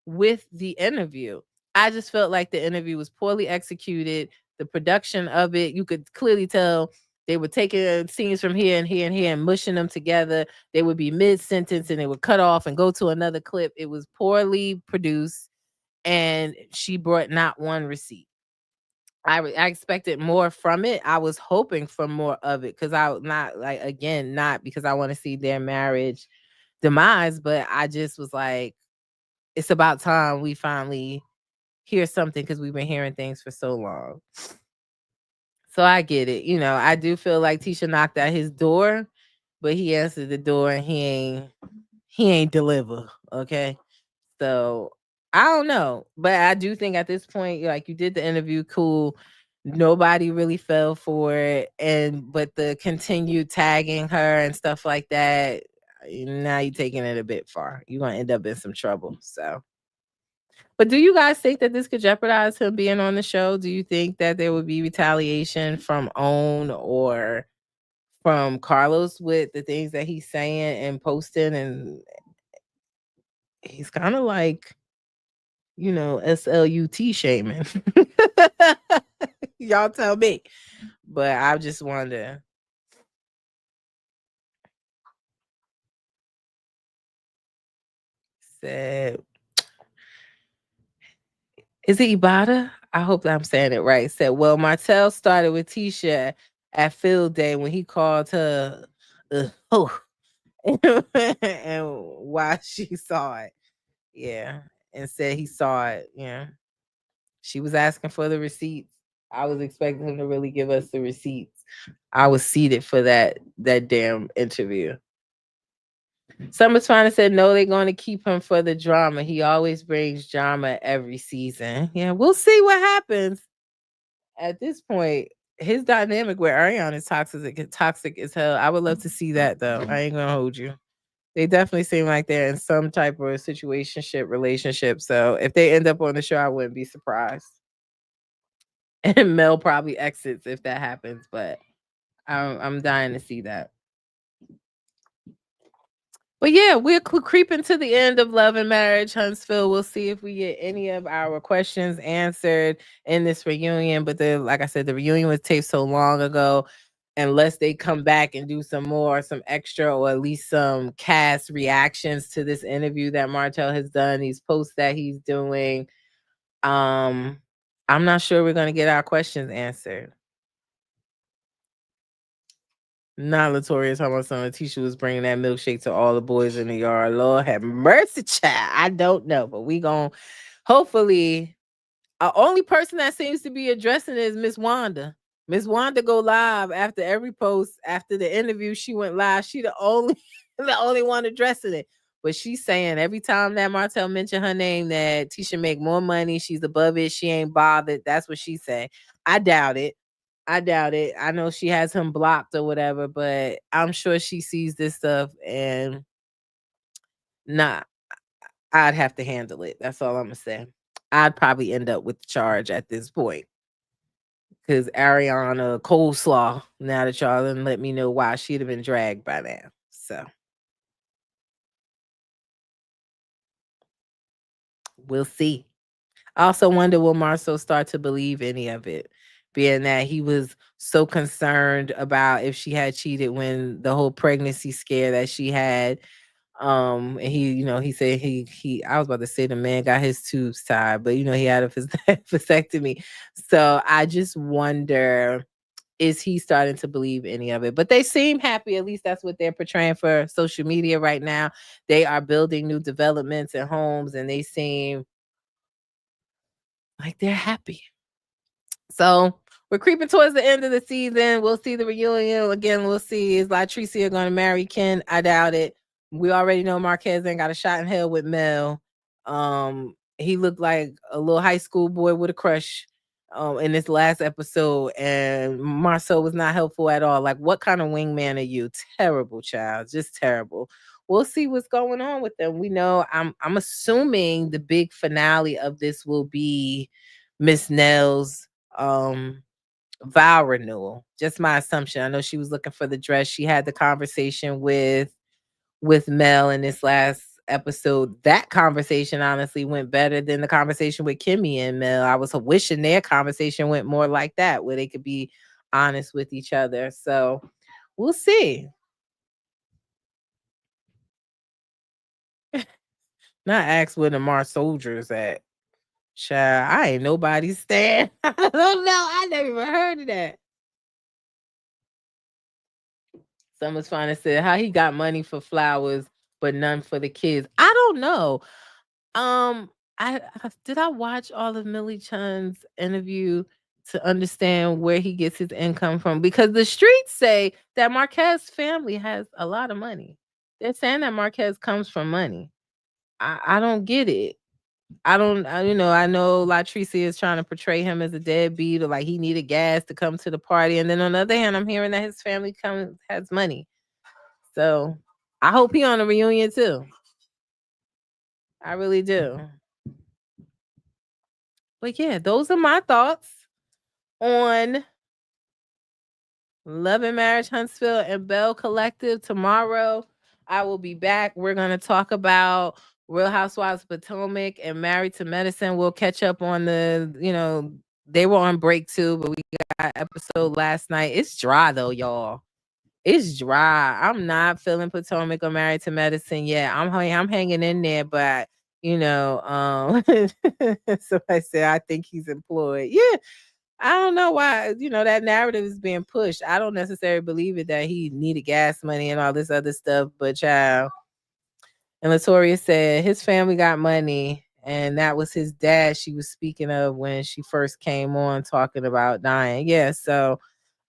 with the interview. I just felt like the interview was poorly executed. The production of it, you could clearly tell they were taking scenes from here and here and here and mushing them together. They would be mid-sentence and they would cut off and go to another clip. It was poorly produced, and she brought not one receipt. I expected more from it. I was hoping for more of it, because I not like, again, not because I want to see their marriage demise, but I just was like, it's about time we finally hear something, because we've been hearing things for so long. So I get it. I do feel like Tisha knocked at his door, but he answered the door and he ain't deliver. Okay. So I don't know, but I do think at this point, like, you did the interview, cool. Nobody really fell for it, and but the continued tagging her and stuff like that, now you're taking it a bit far. You're gonna end up in some trouble. So, but do you guys think that this could jeopardize him being on the show? Do you think that there would be retaliation from OWN or from Carlos with the things that he's saying and posting? And he's kind of like, SLUT shaming. Y'all tell me. But I just wonder. Said, is it Ibada? I hope that I'm saying it right. Said, well, Martel started with Tisha at field day when he called her, oh, and why she saw it. Yeah. And said he saw it. Yeah. She was asking for the receipts. I was expecting him to really give us the receipts. I was seated for that damn interview. Summer's Finest said no, they're going to keep him for the drama. He always brings drama every season. Yeah, we'll see what happens. At this point, his dynamic with Ariana is toxic as hell. I would love to see that though. I ain't gonna hold you. They definitely seem like they're in some type of situationship relationship. So if they end up on the show, I wouldn't be surprised. And Mel probably exits if that happens, but I'm dying to see that. But yeah, we're creeping to the end of Love and Marriage Huntsville. We'll see if we get any of our questions answered in this reunion. But like I said, the reunion was taped so long ago. Unless they come back and do some extra, or at least some cast reactions to this interview that Martel has done, these posts that he's doing. I'm not sure we're gonna get our questions answered. Not Latoria talking about something. Tisha was bringing that milkshake to all the boys in the yard. Lord have mercy, child. I don't know, but we gon' hopefully. Only person that seems to be addressing it is Miss Wanda. Miss Wanda go live after every post. After the interview, she went live. She the only the only one addressing it. But she's saying every time that Martel mentioned her name that Tisha make more money, she's above it. She ain't bothered. That's what she said. I doubt it. I doubt it. I know she has him blocked or whatever, but I'm sure she sees this stuff and nah, I'd have to handle it. That's all I'm gonna say. I'd probably end up with the charge at this point. Because Ariana Coleslaw, now that y'all done let me know why she'd have been dragged by now. So we'll see. I also wonder will Marceau start to believe any of it, being that he was so concerned about if she had cheated when the whole pregnancy scare that she had. And he said I was about to say the man got his tubes tied, but he had a vasectomy. So I just wonder, is he starting to believe any of it? But they seem happy. At least that's what they're portraying for social media right now. They are building new developments and homes, and they seem like they're happy. So we're creeping towards the end of the season. We'll see the reunion again. We'll see, is Latricia going to marry Ken? I doubt it. We already know Marquez ain't got a shot in hell with Mel. He looked like a little high school boy with a crush in this last episode, and Marceau was not helpful at all. Like, what kind of wingman are you? Terrible, child, just terrible. We'll see what's going on with them. We know I'm assuming the big finale of this will be Miss Nell's vow renewal. Just my assumption. I know she was looking for the dress. She had the conversation with Mel in this last episode. That conversation honestly went better than the conversation with Kimmy and Mel. I was wishing their conversation went more like that, where they could be honest with each other. So we'll see. Not ask where the Mars soldiers at. Child, I ain't nobody's stand. I don't know. I never even heard of that. Someone's trying to say how he got money for flowers, but none for the kids. I don't know. Um, did I watch all of Millie Chun's interview to understand where he gets his income from? Because the streets say that Marquez family has a lot of money. They're saying that Marquez comes from money. I don't get it. I know Latricia is trying to portray him as a deadbeat or like he needed gas to come to the party. And then on the other hand, I'm hearing that his family has money. So I hope he on a reunion too. I really do. But yeah, those are my thoughts on Love and Marriage Huntsville and Belle Collective. Tomorrow, I will be back. We're going to talk about Real Housewives of Potomac and Married to Medicine. We'll catch up on they were on break too, but we got episode last night. It's dry though, y'all. It's dry. I'm not feeling Potomac or Married to Medicine yet. I'm hanging in there, but somebody said I think he's employed. Yeah, I don't know why, that narrative is being pushed. I don't necessarily believe it that he needed gas money and all this other stuff, but child. And Latoria said his family got money, and that was his dad she was speaking of when she first came on talking about dying. Yeah, so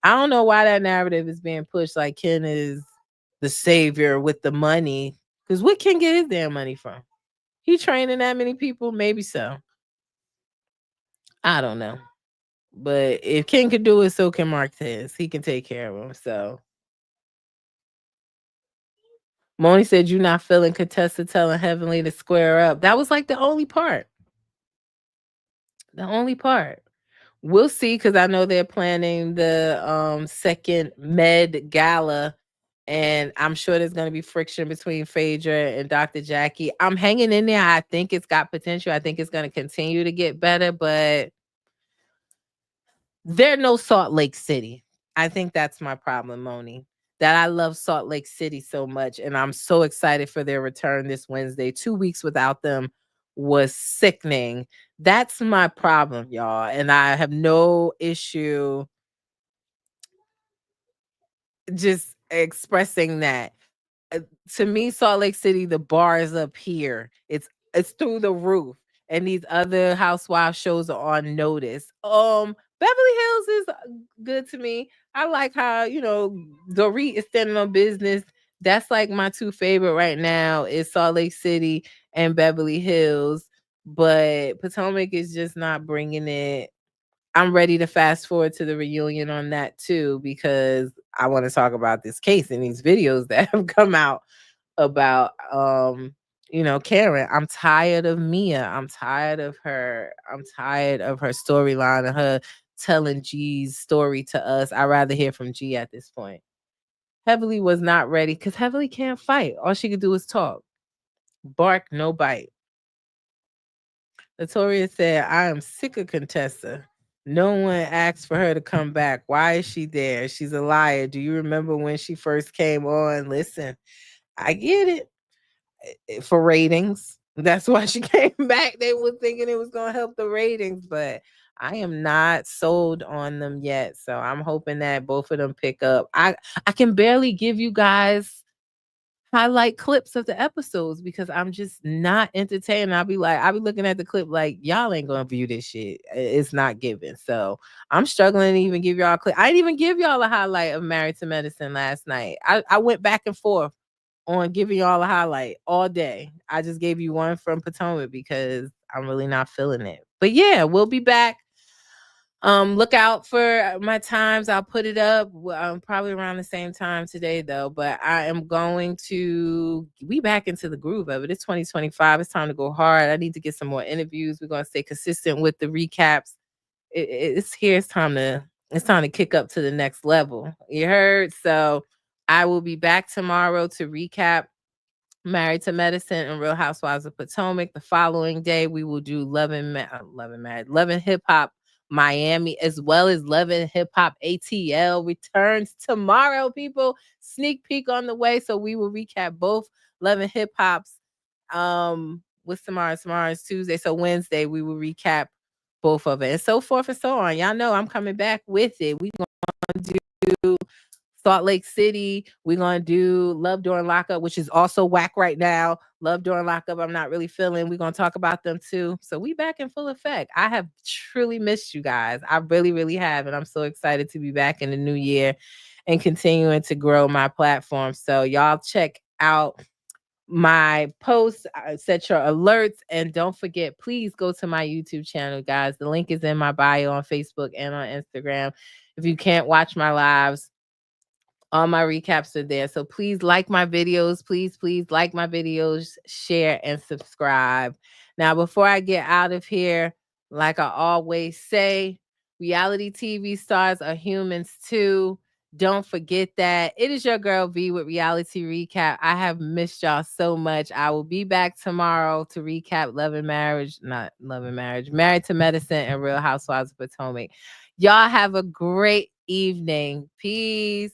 I don't know why that narrative is being pushed like Ken is the savior with the money. Because what Ken get his damn money from? He training that many people? Maybe so. I don't know. But if Ken could do it, so can Martez. He can take care of him. So Moni said you're not feeling Contessa telling Heavenly to square up. That was like the only part. The only part. We'll see because I know they're planning the second Med Gala, and I'm sure there's going to be friction between Phaedra and Dr. Jackie. I'm hanging in there. I think it's got potential. I think it's going to continue to get better, but they're no Salt Lake City. I think that's my problem, Moni. That I love Salt Lake City so much, and I'm so excited for their return this Wednesday. 2 weeks without them was sickening. That's my problem, y'all, and I have no issue just expressing that. To me, Salt Lake City, the bar is up here. It's through the roof, and these other housewife shows are on notice. Beverly Hills is good to me. I like how Dorit is standing on business. That's like my two favorite right now is Salt Lake City and Beverly Hills, but Potomac is just not bringing it. I'm ready to fast forward to the reunion on that too because I want to talk about this case and these videos that have come out about Karen. I'm tired of Mia. I'm tired of her. I'm tired of her storyline and her telling G's story to us. I'd rather hear from G at this point. Heavily was not ready because Heavily can't fight. All she could do is talk. Bark, no bite. Latoria said, I am sick of Contessa. No one asked for her to come back. Why is she there? She's a liar. Do you remember when she first came on? Listen, I get it. For ratings. That's why she came back. They were thinking it was going to help the ratings, but I am not sold on them yet. So I'm hoping that both of them pick up. I can barely give you guys highlight clips of the episodes because I'm just not entertained. I'll be looking at the clip like y'all ain't gonna view this shit. It's not given. So I'm struggling to even give y'all a clip. I didn't even give y'all a highlight of Married to Medicine last night. I went back and forth on giving y'all a highlight all day. I just gave you one from Potomac because I'm really not feeling it. But yeah, we'll be back. Look out for my times. I'll put it up probably around the same time today though, but I am going to be back into the groove of it. It's 2025. It's time to go hard. I need to get some more interviews. We're going to stay consistent with the recaps. It's here. It's time to kick up to the next level. You heard? So I will be back tomorrow to recap Married to Medicine and Real Housewives of Potomac. The following day, we will do Love and Hip Hop Miami, as well as Love and Hip Hop ATL returns tomorrow, people. Sneak peek on the way. So we will recap both Love and Hip Hops. What's tomorrow? Tomorrow is Tuesday. So Wednesday, we will recap both of it and so forth and so on. Y'all know I'm coming back with it. We gonna do Salt Lake City. We're going to do Love During Lockup, which is also whack right now. Love During Lockup, I'm not really feeling. We're going to talk about them too. So we back in full effect. I have truly missed you guys. I really, really have. And I'm so excited to be back in the new year and continuing to grow my platform. So y'all check out my posts, set your alerts, and don't forget, please go to my YouTube channel, guys. The link is in my bio on Facebook and on Instagram. If you can't watch my lives, all my recaps are there. So please like my videos. Please like my videos, share, and subscribe. Now, before I get out of here, like I always say, reality TV stars are humans too. Don't forget that. It is your girl V with Reality Recap. I have missed y'all so much. I will be back tomorrow to recap Love and Marriage, not Love and Marriage, Married to Medicine and Real Housewives of Potomac. Y'all have a great evening. Peace.